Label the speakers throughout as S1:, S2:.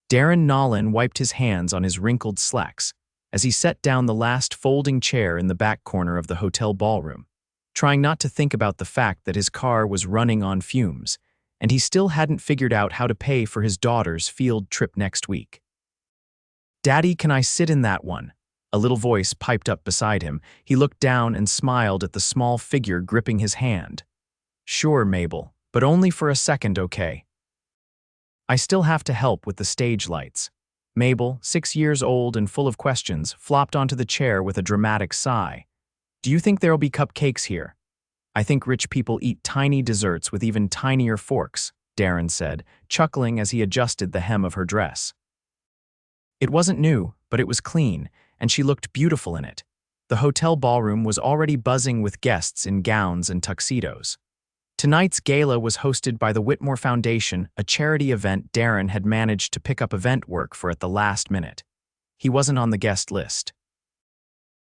S1: Darren Nolan wiped his hands on his wrinkled slacks as he set down the last folding chair in the back corner of the hotel ballroom, trying not to think about the fact that his car was running on fumes, and he still hadn't figured out how to pay for his daughter's field trip next week. "Daddy, can I sit in that one?" A little voice piped up beside him. He looked down and smiled at the small figure gripping his hand. "Sure, Mabel, but only for a second, okay? I still have to help with the stage lights." Mabel, 6 years old and full of questions, flopped onto the chair with a dramatic sigh. "Do you think there'll be cupcakes here?" "I think rich people eat tiny desserts with even tinier forks," Darren said, chuckling as he adjusted the hem of her dress. It wasn't new, but it was clean, and she looked beautiful in it. The hotel ballroom was already buzzing with guests in gowns and tuxedos. Tonight's gala was hosted by the Whitmore Foundation, a charity event Darren had managed to pick up event work for at the last minute. He wasn't on the guest list.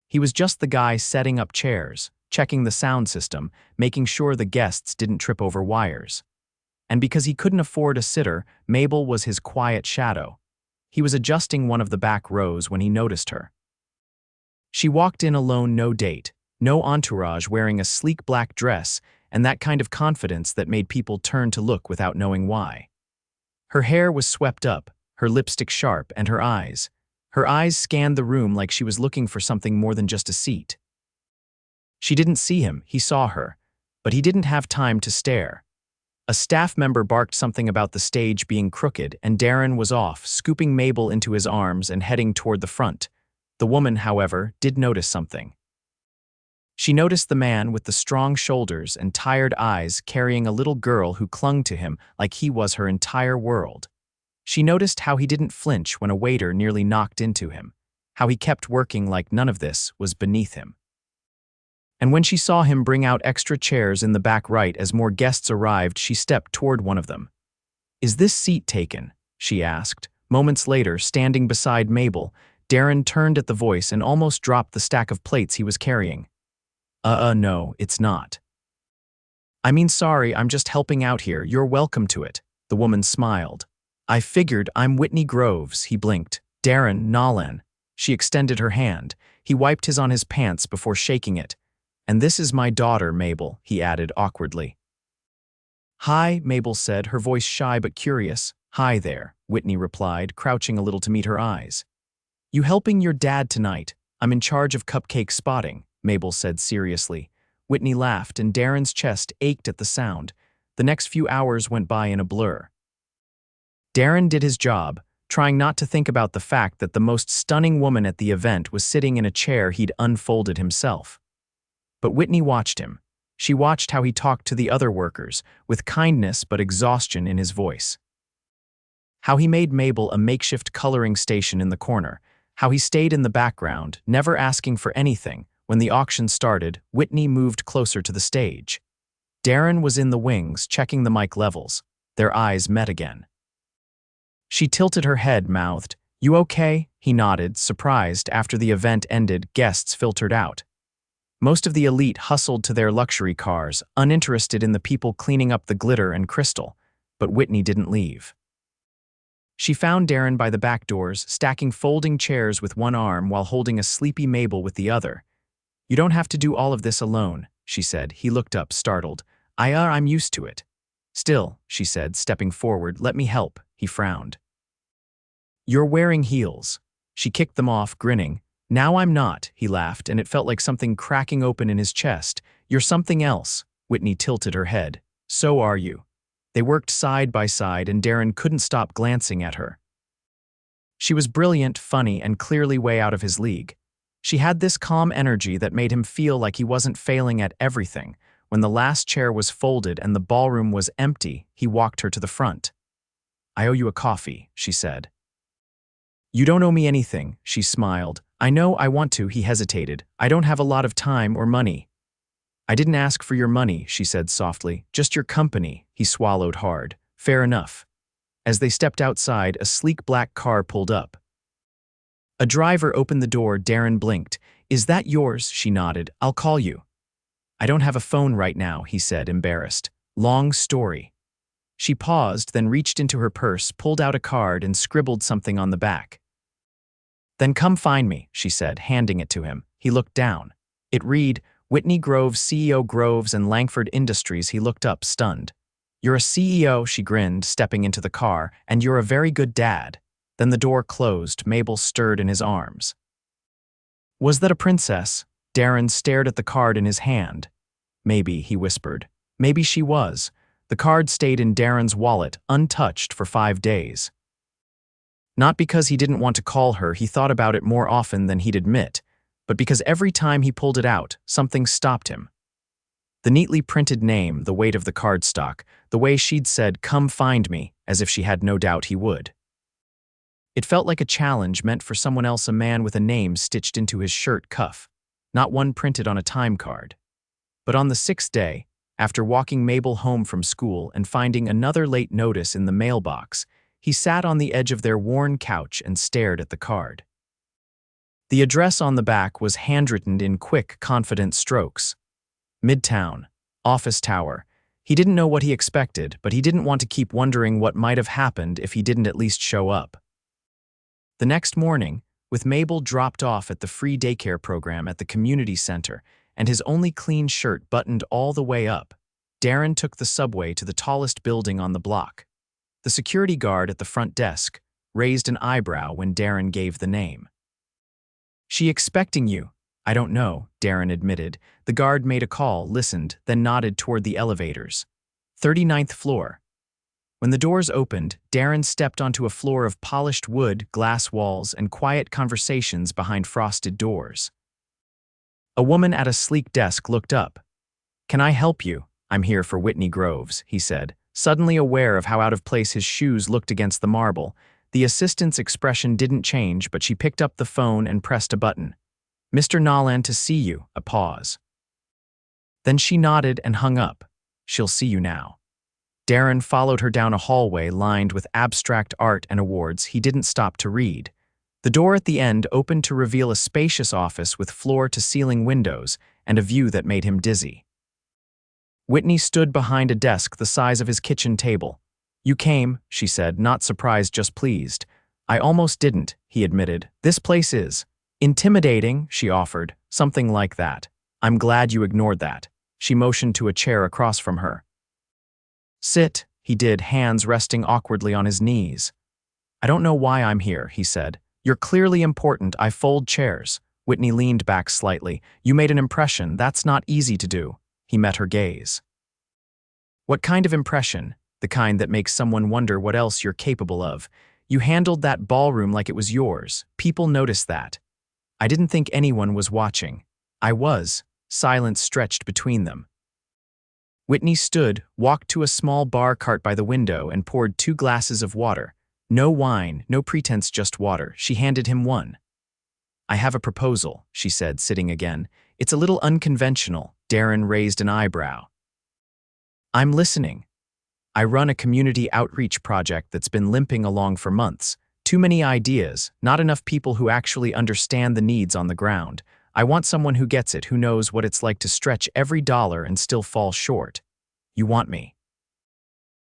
S1: He was just the guy setting up chairs, checking the sound system, making sure the guests didn't trip over wires. And because he couldn't afford a sitter, Mabel was his quiet shadow. He was adjusting one of the back rows when he noticed her. She walked in alone, no date, no entourage, wearing a sleek black dress, and that kind of confidence that made people turn to look without knowing why. Her hair was swept up, her lipstick sharp, and her eyes scanned the room like she was looking for something more than just a seat. She didn't see him, he saw her, but he didn't have time to stare. A staff member barked something about the stage being crooked, and Darren was off, scooping Mabel into his arms and heading toward the front. The woman, however, did notice something. She noticed the man with the strong shoulders and tired eyes carrying a little girl who clung to him like he was her entire world. She noticed how he didn't flinch when a waiter nearly knocked into him, how he kept working like none of this was beneath him. And when she saw him bring out extra chairs in the back right as more guests arrived, she stepped toward one of them. "Is this seat taken?" she asked. Moments later, standing beside Mabel, Darren turned at the voice and almost dropped the stack of plates he was carrying. No, it's not." "I mean, sorry, I'm just helping out here. You're welcome to it." The woman smiled. "I figured. I'm Whitney Groves," he blinked. "Darren Nolan." She extended her hand. He wiped his on his pants before shaking it. "And this is my daughter, Mabel," he added awkwardly. "Hi," Mabel said, her voice shy but curious. "Hi there," Whitney replied, crouching a little to meet her eyes. "You helping your dad tonight? I'm in charge of cupcake spotting," Mabel said seriously. Whitney laughed, and Darren's chest ached at the sound. The next few hours went by in a blur. Darren did his job, trying not to think about the fact that the most stunning woman at the event was sitting in a chair he'd unfolded himself. But Whitney watched him. She watched how he talked to the other workers, with kindness but exhaustion in his voice. How he made Mabel a makeshift coloring station in the corner. How he stayed in the background, never asking for anything. When the auction started, Whitney moved closer to the stage. Darren was in the wings, checking the mic levels. Their eyes met again. She tilted her head, mouthed, "You okay?" He nodded, surprised. After the event ended, guests filtered out. Most of the elite hustled to their luxury cars, uninterested in the people cleaning up the glitter and crystal. But Whitney didn't leave. She found Darren by the back doors, stacking folding chairs with one arm while holding a sleepy Mabel with the other. "You don't have to do all of this alone," she said. He looked up, startled. I'm used to it." "Still," she said, stepping forward, "let me help." He frowned. "You're wearing heels." She kicked them off, grinning. "Now I'm not," he laughed, and it felt like something cracking open in his chest. "You're something else." Whitney tilted her head. "So are you." They worked side by side, and Darren couldn't stop glancing at her. She was brilliant, funny, and clearly way out of his league. She had this calm energy that made him feel like he wasn't failing at everything. When the last chair was folded and the ballroom was empty, he walked her to the front. "I owe you a coffee," she said. "You don't owe me anything," she smiled. "I know I want to," he hesitated. "I don't have a lot of time or money." "I didn't ask for your money," she said softly. "Just your company." He swallowed hard. "Fair enough." As they stepped outside, a sleek black car pulled up. A driver opened the door. Darren blinked. "Is that yours?" She nodded. "I'll call you." "I don't have a phone right now," he said, embarrassed. "Long story." She paused, then reached into her purse, pulled out a card, and scribbled something on the back. "Then come find me," she said, handing it to him. He looked down. It read, "Whitney Groves, CEO, Groves and Langford Industries." He looked up, stunned. "You're a CEO," she grinned, stepping into the car, "and you're a very good dad." Then the door closed. Mabel stirred in his arms. "Was that a princess?" Darren stared at the card in his hand. "Maybe," he whispered. "Maybe she was." The card stayed in Darren's wallet, untouched, for 5 days. Not because he didn't want to call her, he thought about it more often than he'd admit, but because every time he pulled it out, something stopped him. The neatly printed name, the weight of the cardstock, the way she'd said, "Come find me," as if she had no doubt he would. It felt like a challenge meant for someone else, a man with a name stitched into his shirt cuff, not one printed on a time card. But on the 6th day, after walking Mabel home from school and finding another late notice in the mailbox, he sat on the edge of their worn couch and stared at the card. The address on the back was handwritten in quick, confident strokes. Midtown, Office Tower. He didn't know what he expected, but he didn't want to keep wondering what might have happened if he didn't at least show up. The next morning, with Mabel dropped off at the free daycare program at the community center and his only clean shirt buttoned all the way up, Darren took the subway to the tallest building on the block. The security guard at the front desk raised an eyebrow when Darren gave the name. "She expecting you?" "I don't know," Darren admitted. The guard made a call, listened, then nodded toward the elevators. 39th floor. When the doors opened, Darren stepped onto a floor of polished wood, glass walls, and quiet conversations behind frosted doors. A woman at a sleek desk looked up. "Can I help you?" "I'm here for Whitney Groves," he said, suddenly aware of how out of place his shoes looked against the marble. The assistant's expression didn't change, but she picked up the phone and pressed a button. "Mr. Nolan to see you." A pause. Then she nodded and hung up. "She'll see you now." Darren followed her down a hallway lined with abstract art and awards he didn't stop to read. The door at the end opened to reveal a spacious office with floor-to-ceiling windows and a view that made him dizzy. Whitney stood behind a desk the size of his kitchen table. "You came," she said, not surprised, just pleased. "I almost didn't," he admitted. "This place is intimidating," she offered, something like that. "I'm glad you ignored that." She motioned to a chair across from her. "Sit," he did, hands resting awkwardly on his knees. "I don't know why I'm here," he said. "You're clearly important. I fold chairs." Whitney leaned back slightly. "You made an impression. That's not easy to do." He met her gaze. "What kind of impression?" "The kind that makes someone wonder what else you're capable of. You handled that ballroom like it was yours. People noticed that." "I didn't think anyone was watching." "I was." Silence stretched between them. Whitney stood, walked to a small bar cart by the window, and poured 2 glasses of water. No wine, no pretense, just water. She handed him one. "I have a proposal," she said, sitting again. "It's a little unconventional." Darren raised an eyebrow. "I'm listening." "I run a community outreach project that's been limping along for months. Too many ideas, not enough people who actually understand the needs on the ground. I want someone who gets it, who knows what it's like to stretch every dollar and still fall short." "You want me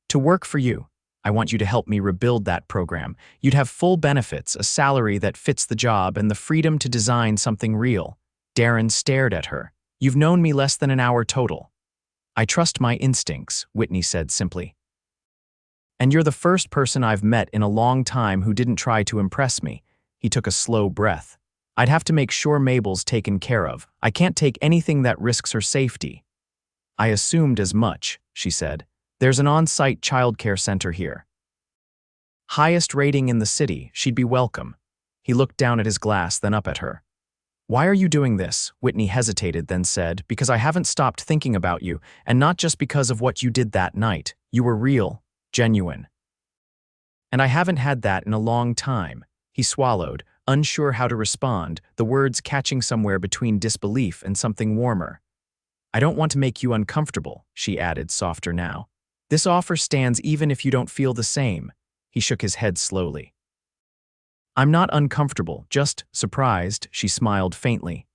S1: to work for you?" "I want you to help me rebuild that program. You'd have full benefits, a salary that fits the job, and the freedom to design something real." Darren stared at her. "You've known me less than an hour total." "I trust my instincts," Whitney said simply. "And you're the first person I've met in a long time who didn't try to impress me." He took a slow breath. "I'd have to make sure Mabel's taken care of. I can't take anything that risks her safety." "I assumed as much," she said. "There's an on-site childcare center here. Highest rating in the city. She'd be welcome." He looked down at his glass, then up at her. "Why are you doing this?" Whitney hesitated, then said, "Because I haven't stopped thinking about you, and not just because of what you did that night. You were real, genuine. And I haven't had that in a long time." He swallowed, unsure how to respond, the words catching somewhere between disbelief and something warmer. "I don't want to make you uncomfortable," she added, softer now. "This offer stands even if you don't feel the same." He shook his head slowly. "I'm not uncomfortable, just surprised," she smiled faintly.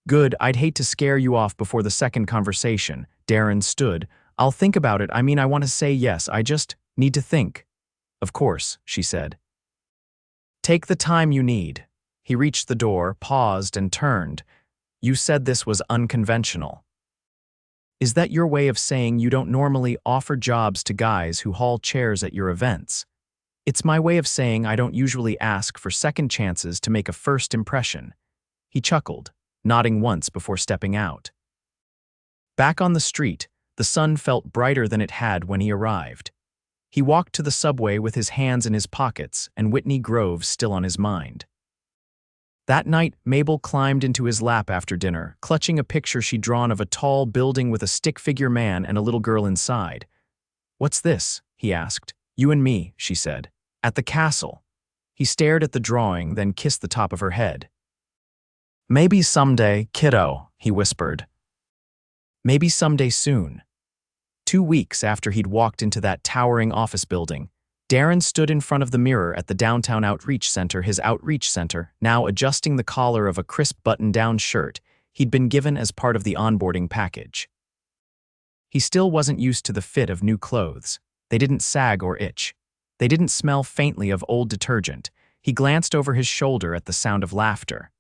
S1: "Good, I'd hate to scare you off before the second conversation." Darren stood. "I'll think about it. I mean, I want to say yes, I just..." Need to think. Of course, she said. Take the time you need. He reached the door, paused, and turned. You said this was unconventional. Is that your way of saying you don't normally offer jobs to guys who haul chairs at your events? It's my way of saying I don't usually ask for second chances to make a first impression. He chuckled, nodding once before stepping out. Back on the street, the sun felt brighter than it had when he arrived. He walked to the subway with his hands in his pockets and Whitney Groves still on his mind. That night, Mabel climbed into his lap after dinner, clutching a picture she'd drawn of a tall building with a stick-figure man and a little girl inside. "What's this?" he asked. "You and me," she said. "At the castle." He stared at the drawing, then kissed the top of her head. "Maybe someday, kiddo," he whispered. Maybe someday soon. 2 weeks after he'd walked into that towering office building, Darren stood in front of the mirror at the downtown outreach center, his outreach center, now adjusting the collar of a crisp button-down shirt he'd been given as part of the onboarding package. He still wasn't used to the fit of new clothes. They didn't sag or itch. They didn't smell faintly of old detergent. He glanced over his shoulder at the sound of laughter.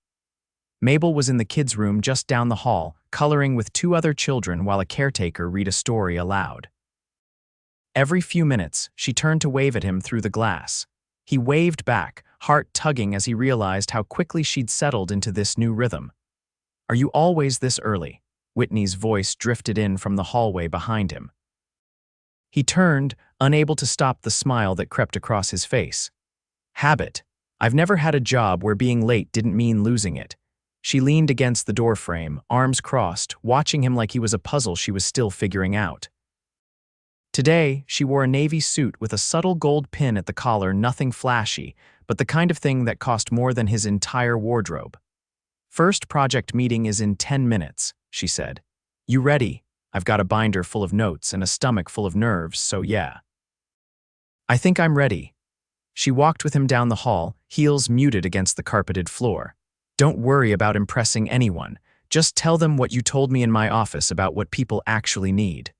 S1: Mabel was in the kids' room just down the hall, coloring with 2 other children while a caretaker read a story aloud. Every few minutes, she turned to wave at him through the glass. He waved back, heart tugging as he realized how quickly she'd settled into this new rhythm. "Are you always this early?" Whitney's voice drifted in from the hallway behind him. He turned, unable to stop the smile that crept across his face. "Habit. I've never had a job where being late didn't mean losing it." She leaned against the doorframe, arms crossed, watching him like he was a puzzle she was still figuring out. Today, she wore a navy suit with a subtle gold pin at the collar, nothing flashy, but the kind of thing that cost more than his entire wardrobe. "First project meeting is in 10 minutes, she said. "You ready?" "I've got a binder full of notes and a stomach full of nerves, so yeah." "I think I'm ready." She walked with him down the hall, heels muted against the carpeted floor. "Don't worry about impressing anyone. Just tell them what you told me in my office about what people actually need.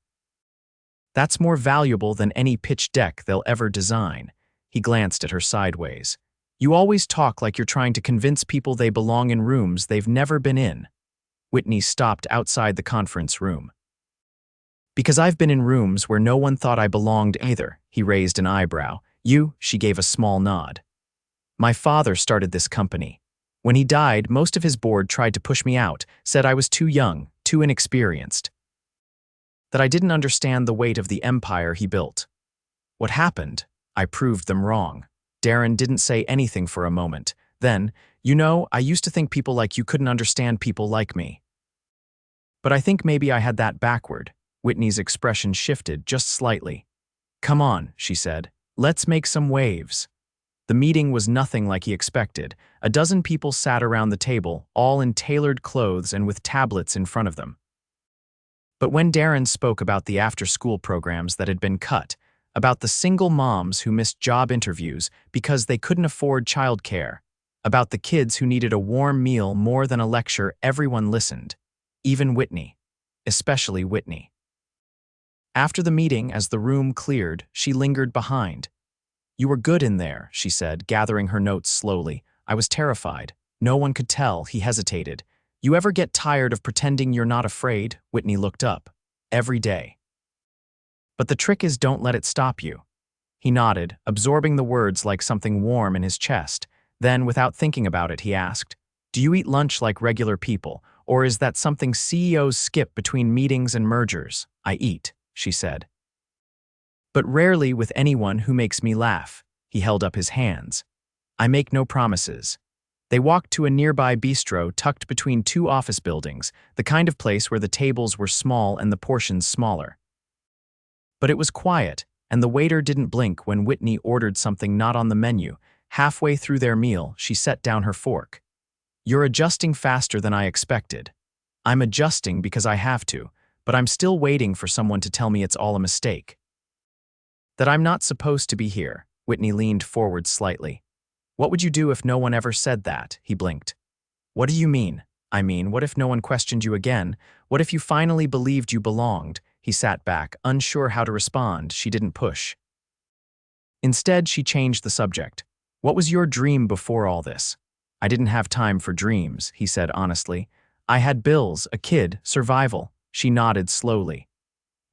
S1: That's more valuable than any pitch deck they'll ever design." He glanced at her sideways. "You always talk like you're trying to convince people they belong in rooms they've never been in." Whitney stopped outside the conference room. "Because I've been in rooms where no one thought I belonged either." He raised an eyebrow. "You?" She gave a small nod. "My father started this company. When he died, most of his board tried to push me out, said I was too young, too inexperienced. That I didn't understand the weight of the empire he built. What happened? I proved them wrong." Darren didn't say anything for a moment. Then, "You know, I used to think people like you couldn't understand people like me. But I think maybe I had that backward." Whitney's expression shifted just slightly. "Come on," she said. "Let's make some waves." The meeting was nothing like he expected. A dozen people sat around the table, all in tailored clothes and with tablets in front of them. But when Darren spoke about the after-school programs that had been cut, about the single moms who missed job interviews because they couldn't afford childcare, about the kids who needed a warm meal more than a lecture, everyone listened. Even Whitney. Especially Whitney. After the meeting, as the room cleared, she lingered behind. "You were good in there," she said, gathering her notes slowly. "I was terrified. No one could tell." He hesitated. "You ever get tired of pretending you're not afraid?" Whitney looked up. "Every day. But the trick is don't let it stop you." He nodded, absorbing the words like something warm in his chest. Then, without thinking about it, he asked, "Do you eat lunch like regular people, or is that something CEOs skip between meetings and mergers?" "I eat," she said. "But rarely with anyone who makes me laugh." He held up his hands. "I make no promises." They walked to a nearby bistro tucked between 2 office buildings, the kind of place where the tables were small and the portions smaller. But it was quiet, and the waiter didn't blink when Whitney ordered something not on the menu. Halfway through their meal, she set down her fork. "You're adjusting faster than I expected." "I'm adjusting because I have to, but I'm still waiting for someone to tell me it's all a mistake. That I'm not supposed to be here." Whitney leaned forward slightly. "What would you do if no one ever said that?" He blinked. "What do you mean?" "I mean, what if no one questioned you again? What if you finally believed you belonged?" He sat back, unsure how to respond. She didn't push. Instead, she changed the subject. What was your dream before all this? I didn't have time for dreams, he said honestly. I had bills, a kid, survival. She nodded slowly.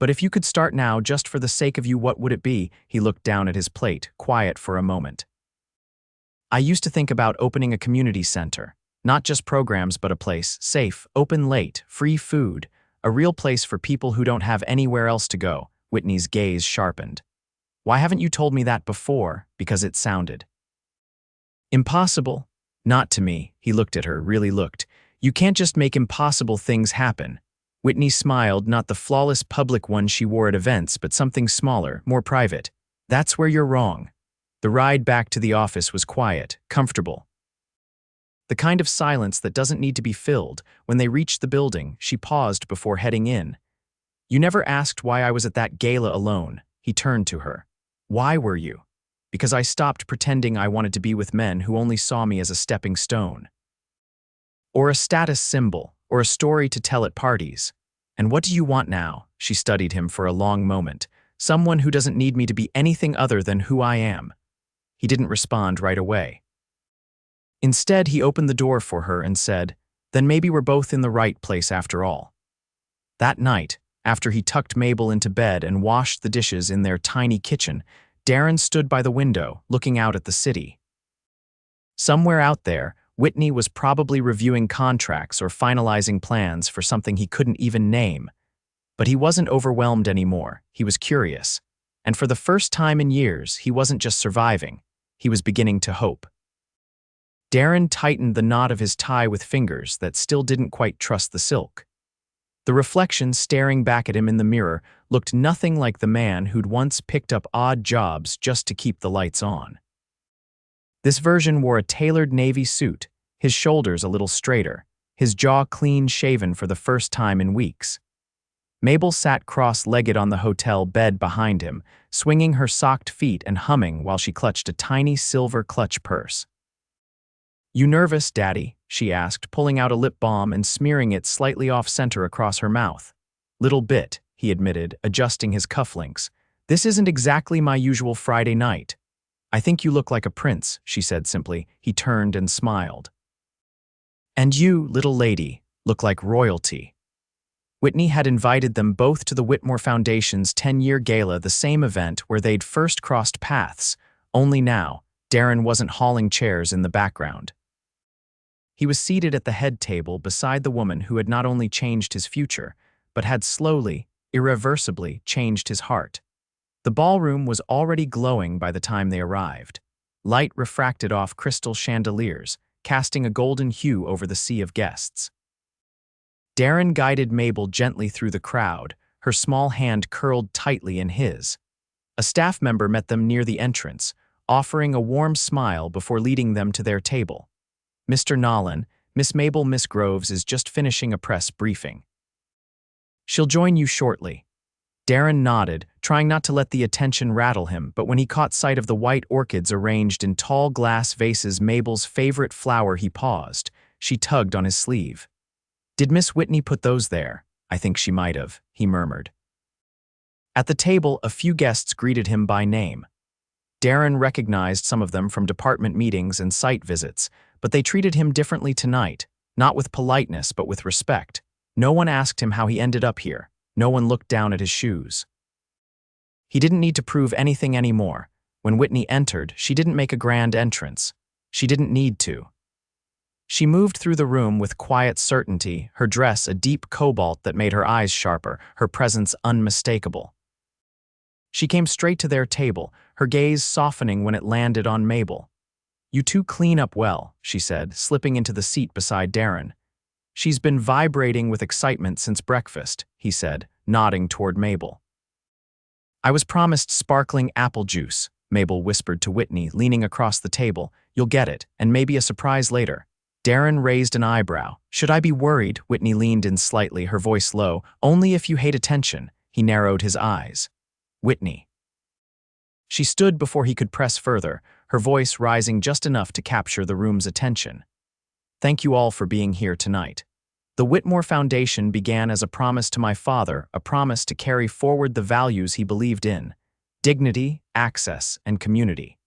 S1: But if you could start now just for the sake of you, what would it be? He looked down at his plate, quiet for a moment. I used to think about opening a community center. Not just programs, but a place, safe, open late, free food, a real place for people who don't have anywhere else to go. Whitney's gaze sharpened. Why haven't you told me that before? Because it sounded impossible. Not to me, he looked at her, really looked. You can't just make impossible things happen. Whitney smiled, not the flawless public one she wore at events, but something smaller, more private. That's where you're wrong. The ride back to the office was quiet, comfortable. The kind of silence that doesn't need to be filled. When they reached the building, she paused before heading in. You never asked why I was at that gala alone. He turned to her. Why were you? Because I stopped pretending I wanted to be with men who only saw me as a stepping stone. Or a status symbol, or a story to tell at parties. And what do you want now? She studied him for a long moment. Someone who doesn't need me to be anything other than who I am. He didn't respond right away. Instead, he opened the door for her and said, then maybe we're both in the right place after all. That night, after he tucked Mabel into bed and washed the dishes in their tiny kitchen, Darren stood by the window, looking out at the city. Somewhere out there, Whitney was probably reviewing contracts or finalizing plans for something he couldn't even name. But he wasn't overwhelmed anymore. He was curious. And for the first time in years, he wasn't just surviving. He was beginning to hope. Darren tightened the knot of his tie with fingers that still didn't quite trust the silk. The reflection staring back at him in the mirror looked nothing like the man who'd once picked up odd jobs just to keep the lights on. This version wore a tailored navy suit, his shoulders a little straighter, his jaw clean-shaven for the first time in weeks. Mabel sat cross-legged on the hotel bed behind him, swinging her socked feet and humming while she clutched a tiny silver clutch purse. You nervous, Daddy? She asked, pulling out a lip balm and smearing it slightly off-center across her mouth. Little bit, he admitted, adjusting his cufflinks. This isn't exactly my usual Friday night. I think you look like a prince, she said simply. He turned and smiled. And you, little lady, look like royalty. Whitney had invited them both to the Whitmore Foundation's 10-year gala, the same event where they'd first crossed paths, only now, Darren wasn't hauling chairs in the background. He was seated at the head table beside the woman who had not only changed his future, but had slowly, irreversibly changed his heart. The ballroom was already glowing by the time they arrived. Light refracted off crystal chandeliers, casting a golden hue over the sea of guests. Darren guided Mabel gently through the crowd, her small hand curled tightly in his. A staff member met them near the entrance, offering a warm smile before leading them to their table. Mr. Nolan, Miss Mabel, Miss Groves is just finishing a press briefing. She'll join you shortly. Darren nodded, trying not to let the attention rattle him, but when he caught sight of the white orchids arranged in tall glass vases, Mabel's favorite flower, he paused. She tugged on his sleeve. Did Miss Whitney put those there? I think she might have, he murmured. At the table, a few guests greeted him by name. Darren recognized some of them from department meetings and site visits, but they treated him differently tonight, not with politeness but with respect. No one asked him how he ended up here. No one looked down at his shoes. He didn't need to prove anything anymore. When Whitney entered, she didn't make a grand entrance. She didn't need to. She moved through the room with quiet certainty, her dress a deep cobalt that made her eyes sharper, her presence unmistakable. She came straight to their table, her gaze softening when it landed on Mabel. You two clean up well, she said, slipping into the seat beside Darren. She's been vibrating with excitement since breakfast, he said, nodding toward Mabel. I was promised sparkling apple juice, Mabel whispered to Whitney, leaning across the table. You'll get it, and maybe a surprise later. Darren raised an eyebrow. Should I be worried? Whitney leaned in slightly, her voice low. Only if you hate attention. He narrowed his eyes. Whitney. She stood before he could press further, her voice rising just enough to capture the room's attention. Thank you all for being here tonight. The Whitmore Foundation began as a promise to my father, a promise to carry forward the values he believed in. dignity, access, and community.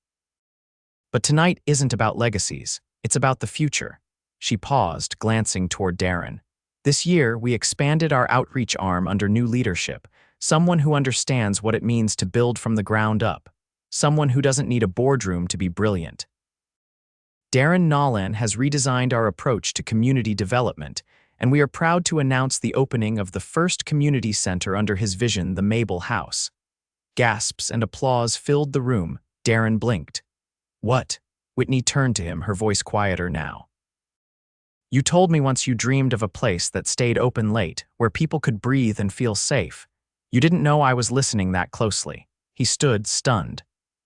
S1: But tonight isn't about legacies, it's about the future. She paused, glancing toward Darren. This year, we expanded our outreach arm under new leadership, someone who understands what it means to build from the ground up, someone who doesn't need a boardroom to be brilliant. Darren Nolan has redesigned our approach to community development, and we are proud to announce the opening of the first community center under his vision, the Mabel House. Gasps and applause filled the room. Darren blinked. "What?" Whitney turned to him, her voice quieter now. "You told me once you dreamed of a place that stayed open late, where people could breathe and feel safe. You didn't know I was listening that closely." He stood, stunned.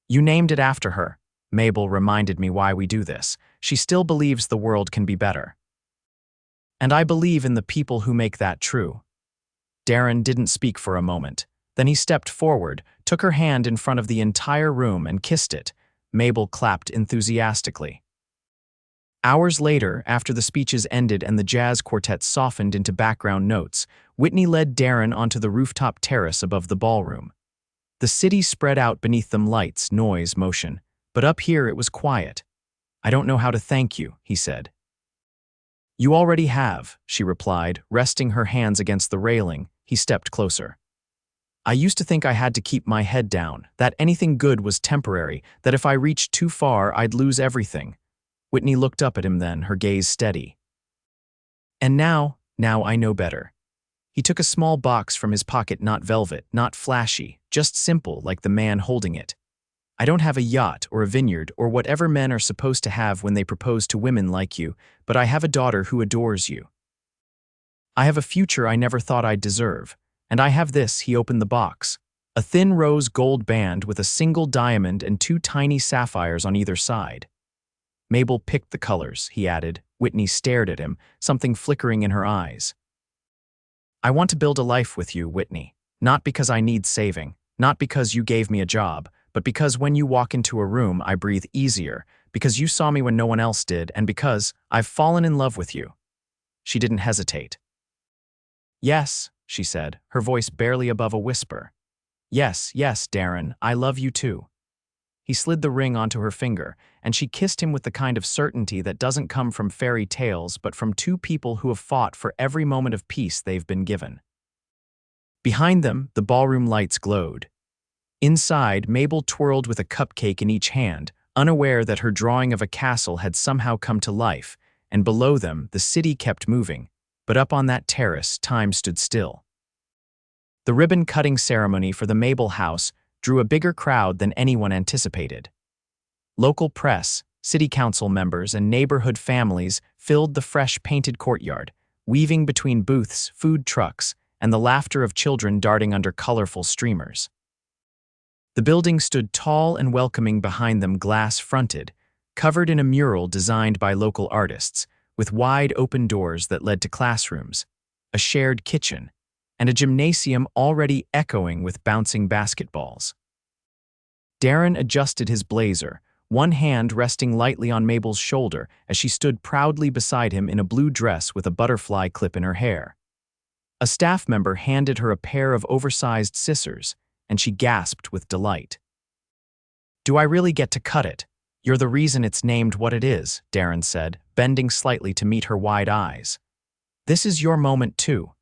S1: "You named it after her." Mabel reminded me why we do this. She still believes the world can be better. And I believe in the people who make that true. Darren didn't speak for a moment. Then he stepped forward, took her hand in front of the entire room and kissed it. Mabel clapped enthusiastically. Hours later, after the speeches ended and the jazz quartet softened into background notes, Whitney led Darren onto the rooftop terrace above the ballroom. The city spread out beneath them, lights, noise, motion. But up here it was quiet. "I don't know how to thank you," he said. "You already have," she replied, resting her hands against the railing. He stepped closer. "I used to think I had to keep my head down, that anything good was temporary, that if I reached too far I'd lose everything." Whitney looked up at him then, her gaze steady. "And now I know better." He took a small box from his pocket, not velvet, not flashy, just simple like the man holding it. "I don't have a yacht or a vineyard or whatever men are supposed to have when they propose to women like you, but I have a daughter who adores you. I have a future I never thought I'd deserve. And I have this." He opened the box. A thin rose gold band with a single diamond and 2 tiny sapphires on either side. "Mabel picked the colors," he added. Whitney stared at him, something flickering in her eyes. "I want to build a life with you, Whitney. Not because I need saving, not because you gave me a job, but because when you walk into a room I breathe easier, because you saw me when no one else did, and because I've fallen in love with you." She didn't hesitate. "Yes," she said, her voice barely above a whisper. Yes, Darren, I love you too." He slid the ring onto her finger, and she kissed him with the kind of certainty that doesn't come from fairy tales but from two people who have fought for every moment of peace they've been given. Behind them, the ballroom lights glowed. Inside, Mabel twirled with a cupcake in each hand, unaware that her drawing of a castle had somehow come to life, and below them, the city kept moving, but up on that terrace, time stood still. The ribbon-cutting ceremony for the Mabel House drew a bigger crowd than anyone anticipated. Local press, city council members, and neighborhood families filled the fresh-painted courtyard, weaving between booths, food trucks, and the laughter of children darting under colorful streamers. The building stood tall and welcoming behind them, glass-fronted, covered in a mural designed by local artists, with wide open doors that led to classrooms, a shared kitchen, and a gymnasium already echoing with bouncing basketballs. Darren adjusted his blazer, one hand resting lightly on Mabel's shoulder as she stood proudly beside him in a blue dress with a butterfly clip in her hair. A staff member handed her a pair of oversized scissors, and she gasped with delight. "Do I really get to cut it? You're the reason it's named what it is," Darren said, bending slightly to meet her wide eyes. "This is your moment too."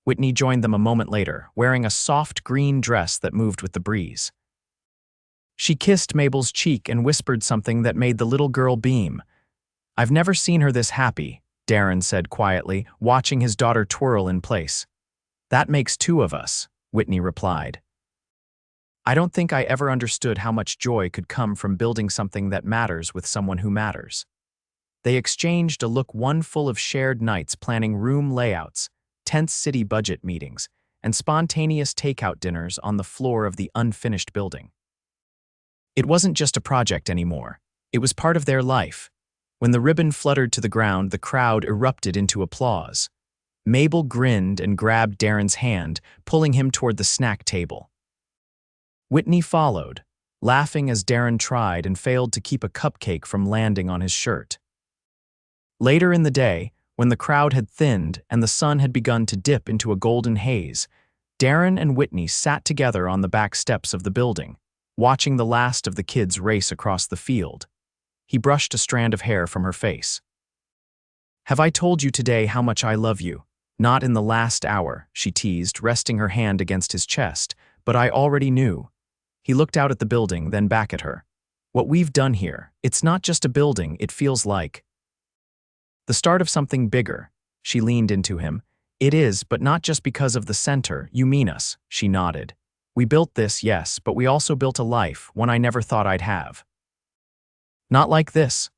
S1: Whitney joined them a moment later, wearing a soft green dress that moved with the breeze. She kissed Mabel's cheek and whispered something that made the little girl beam. "I've never seen her this happy," Darren said quietly, watching his daughter twirl in place. "That makes two of us," Whitney replied. "I don't think I ever understood how much joy could come from building something that matters with someone who matters." They exchanged a look, one full of shared nights planning room layouts, tense city budget meetings, and spontaneous takeout dinners on the floor of the unfinished building. It wasn't just a project anymore. It was part of their life. When the ribbon fluttered to the ground, the crowd erupted into applause. Mabel grinned and grabbed Darren's hand, pulling him toward the snack table. Whitney followed, laughing as Darren tried and failed to keep a cupcake from landing on his shirt. Later in the day, when the crowd had thinned and the sun had begun to dip into a golden haze, Darren and Whitney sat together on the back steps of the building. watching the last of the kids race across the field. He brushed a strand of hair from her face. "Have I told you today how much I love you?" "Not in the last hour," she teased, resting her hand against his chest, "but I already knew." He looked out at the building, then back at her. "What we've done here, it's not just a building, it feels like the start of something bigger." She leaned into him. "It is, but not just because of the center. You mean us." She nodded. "We built this, yes, but we also built a life, one I never thought I'd have." "Not like this."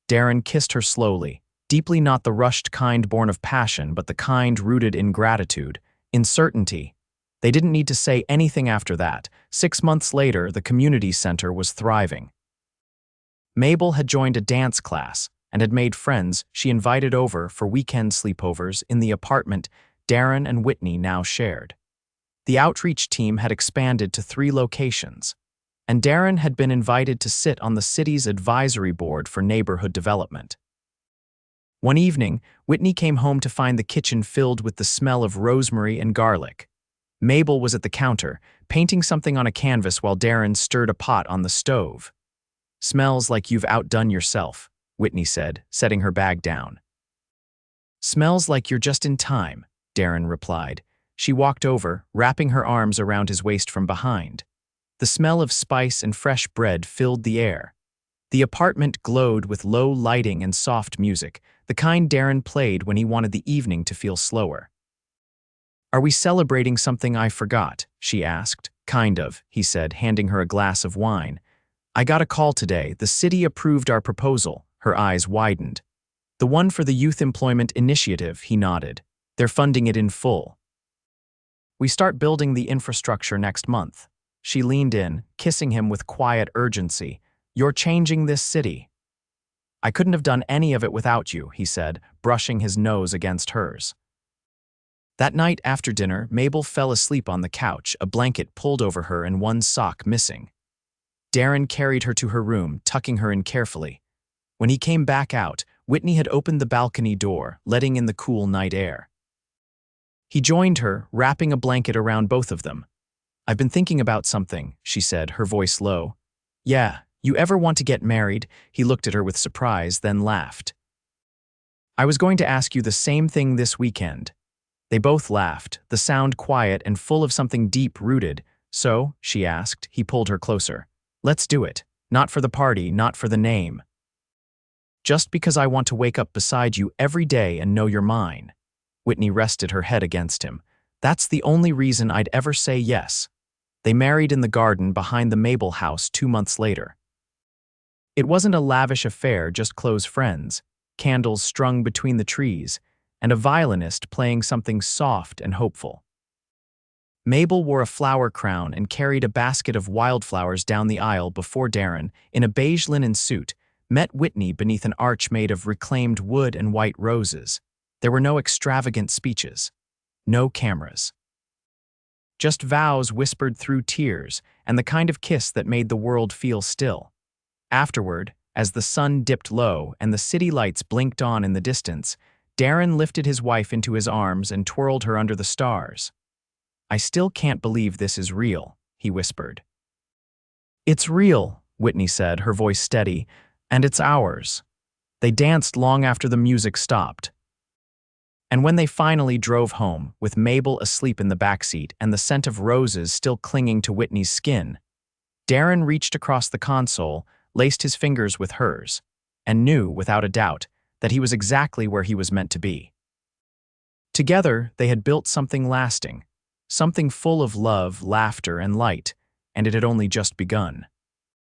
S1: Darren kissed her slowly, deeply, not the rushed kind born of passion, but the kind rooted in gratitude, in certainty. They didn't need to say anything after that. 6 months later, the community center was thriving. Mabel had joined a dance class and had made friends she invited over for weekend sleepovers in the apartment Darren and Whitney now shared. The outreach team had expanded to 3 locations, and Darren had been invited to sit on the city's advisory board for neighborhood development. One evening, Whitney came home to find the kitchen filled with the smell of rosemary and garlic. Mabel was at the counter, painting something on a canvas while Darren stirred a pot on the stove. "Smells like you've outdone yourself," Whitney said, setting her bag down. "Smells like you're just in time," Darren replied. She walked over, wrapping her arms around his waist from behind. The smell of spice and fresh bread filled the air. The apartment glowed with low lighting and soft music, the kind Darren played when he wanted the evening to feel slower. "Are we celebrating something I forgot?" she asked. "Kind of," he said, handing her a glass of wine. "I got a call today. The city approved our proposal." Her eyes widened. "The one for the Youth Employment Initiative," he nodded. "They're funding it in full. We start building the infrastructure next month." She leaned in, kissing him with quiet urgency. "You're changing this city." "I couldn't have done any of it without you," he said, brushing his nose against hers. That night after dinner, Mabel fell asleep on the couch, a blanket pulled over her and one sock missing. Darren carried her to her room, tucking her in carefully. When he came back out, Whitney had opened the balcony door, letting in the cool night air. He joined her, wrapping a blanket around both of them. "I've been thinking about something," she said, her voice low. "Yeah, you ever want to get married?" He looked at her with surprise, then laughed. "I was going to ask you the same thing this weekend." They both laughed, the sound quiet and full of something deep-rooted. "So?" she asked. He pulled her closer. "Let's do it. Not for the party, not for the name. Just because I want to wake up beside you every day and know you're mine." Whitney rested her head against him. "That's the only reason I'd ever say yes." They married in the garden behind the Mabel House 2 months later. It wasn't a lavish affair, just close friends, candles strung between the trees, and a violinist playing something soft and hopeful. Mabel wore a flower crown and carried a basket of wildflowers down the aisle before Darren, in a beige linen suit, met Whitney beneath an arch made of reclaimed wood and white roses. There were no extravagant speeches, no cameras. Just vows whispered through tears and the kind of kiss that made the world feel still. Afterward, as the sun dipped low and the city lights blinked on in the distance, Darren lifted his wife into his arms and twirled her under the stars. "I still can't believe this is real," he whispered. "It's real," Whitney said, her voice steady, "and it's ours." They danced long after the music stopped. And when they finally drove home, with Mabel asleep in the backseat and the scent of roses still clinging to Whitney's skin, Darren reached across the console, laced his fingers with hers, and knew, without a doubt, that he was exactly where he was meant to be. Together, they had built something lasting, something full of love, laughter, and light, and it had only just begun.